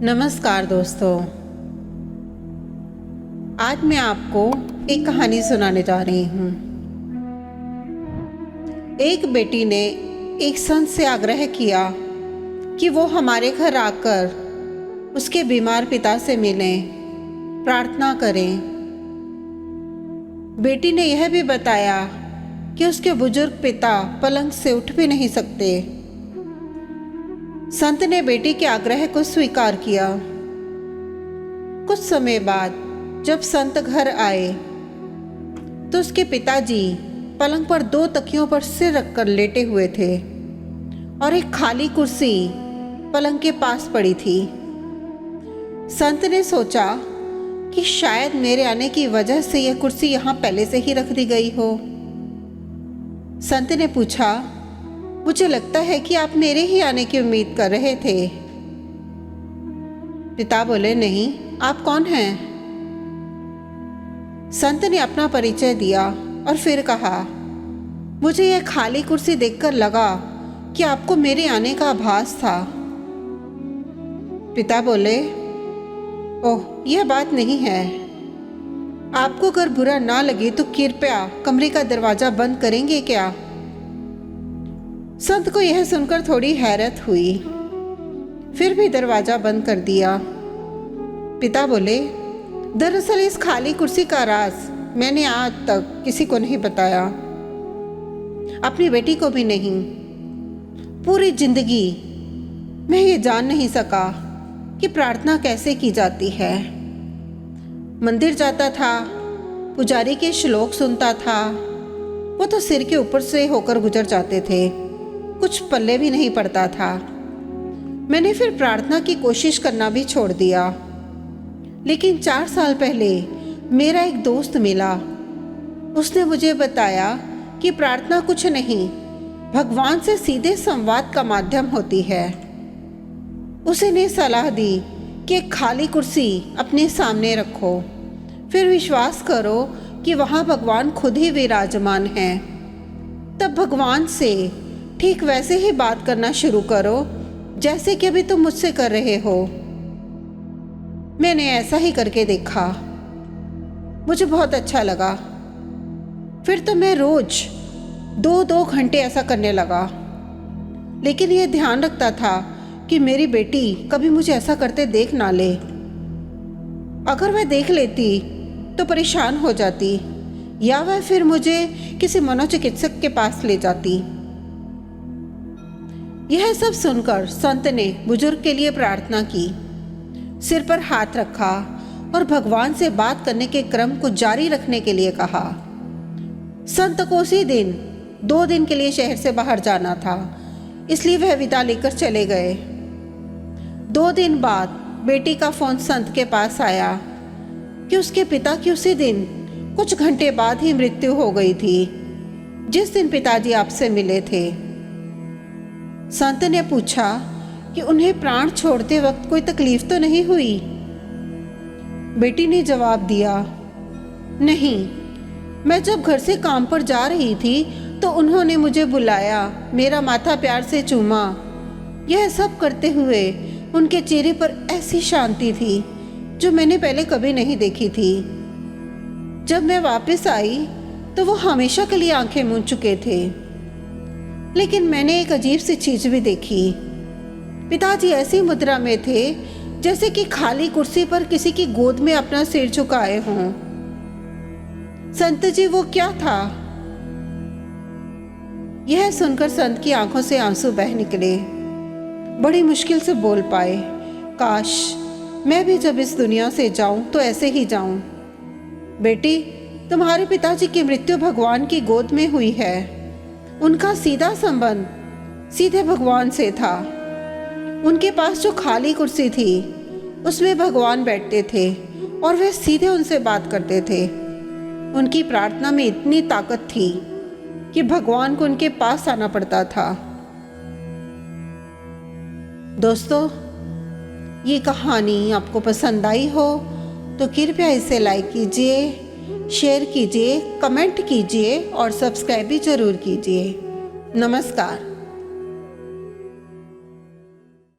नमस्कार दोस्तों, आज मैं आपको एक कहानी सुनाने जा रही हूँ। एक बेटी ने एक संत से आग्रह किया कि वो हमारे घर आकर उसके बीमार पिता से मिलें, प्रार्थना करें। बेटी ने यह भी बताया कि उसके बुजुर्ग पिता पलंग से उठ भी नहीं सकते। संत ने बेटी के आग्रह को स्वीकार किया। कुछ समय बाद जब संत घर आए तो उसके पिताजी पलंग पर 2 तकियों पर सिर रखकर लेटे हुए थे और एक खाली कुर्सी पलंग के पास पड़ी थी। संत ने सोचा कि शायद मेरे आने की वजह से यह कुर्सी यहाँ पहले से ही रख दी गई हो। संत ने पूछा, मुझे लगता है कि आप मेरे ही आने की उम्मीद कर रहे थे। पिता बोले, नहीं, आप कौन हैं? संत ने अपना परिचय दिया और फिर कहा, मुझे यह खाली कुर्सी देखकर लगा कि आपको मेरे आने का आभास था। पिता बोले, ओह, यह बात नहीं है। आपको अगर बुरा ना लगे तो कृपया कमरे का दरवाजा बंद करेंगे क्या? संत को यह सुनकर थोड़ी हैरत हुई, फिर भी दरवाजा बंद कर दिया। पिता बोले, दरअसल इस खाली कुर्सी का राज मैंने आज तक किसी को नहीं बताया, अपनी बेटी को भी नहीं। पूरी जिंदगी मैं ये जान नहीं सका कि प्रार्थना कैसे की जाती है। मंदिर जाता था, पुजारी के श्लोक सुनता था, वो तो सिर के ऊपर से होकर गुजर जाते थे, कुछ पल्ले भी नहीं पड़ता था। मैंने फिर प्रार्थना की कोशिश करना भी छोड़ दिया। लेकिन 4 साल पहले मेरा एक दोस्त मिला। उसने मुझे बताया कि प्रार्थना कुछ नहीं, भगवान से सीधे संवाद का माध्यम होती है। उसने सलाह दी कि एक खाली कुर्सी अपने सामने रखो, फिर विश्वास करो कि वहाँ भगवान खुद ही विराजमान हैं। तब भगवान से ठीक वैसे ही बात करना शुरू करो जैसे कि अभी तुम मुझसे कर रहे हो। मैंने ऐसा ही करके देखा, मुझे बहुत अच्छा लगा। फिर तो मैं रोज 2-2 घंटे ऐसा करने लगा। लेकिन यह ध्यान रखता था कि मेरी बेटी कभी मुझे ऐसा करते देख ना ले। अगर वह देख लेती तो परेशान हो जाती या वह फिर मुझे किसी मनोचिकित्सक के पास ले जाती। यह सब सुनकर संत ने बुजुर्ग के लिए प्रार्थना की, सिर पर हाथ रखा और भगवान से बात करने के क्रम को जारी रखने के लिए कहा। संत को उसी दिन 2 दिन के लिए शहर से बाहर जाना था, इसलिए वह विदा लेकर चले गए। 2 दिन बाद बेटी का फोन संत के पास आया कि उसके पिता की उसी दिन कुछ घंटे बाद ही मृत्यु हो गई थी, जिस दिन पिताजी आपसे मिले थे। संत ने पूछा कि उन्हें प्राण छोड़ते वक्त कोई तकलीफ तो नहीं हुई? बेटी ने जवाब दिया, नहीं, मैं जब घर से काम पर जा रही थी तो उन्होंने मुझे बुलाया, मेरा माथा प्यार से चूमा। यह सब करते हुए उनके चेहरे पर ऐसी शांति थी जो मैंने पहले कभी नहीं देखी थी। जब मैं वापस आई तो वो हमेशा के लिए आंखें मूंद चुके थे। लेकिन मैंने एक अजीब सी चीज भी देखी। पिताजी ऐसी मुद्रा में थे जैसे कि खाली कुर्सी पर किसी की गोद में अपना सिर झुकाए हों। संत जी, वो क्या था? यह सुनकर संत की आंखों से आंसू बह निकले। बड़ी मुश्किल से बोल पाए, काश मैं भी जब इस दुनिया से जाऊं तो ऐसे ही जाऊं। बेटी, तुम्हारे पिताजी की मृत्यु भगवान की गोद में हुई है। उनका सीधा संबंध सीधे भगवान से था। उनके पास जो खाली कुर्सी थी उसमें भगवान बैठते थे और वे सीधे उनसे बात करते थे। उनकी प्रार्थना में इतनी ताकत थी कि भगवान को उनके पास आना पड़ता था। दोस्तों, ये कहानी आपको पसंद आई हो तो कृपया इसे लाइक कीजिए, शेयर कीजिए, कमेंट कीजिए और सब्सक्राइब भी जरूर कीजिए। नमस्कार।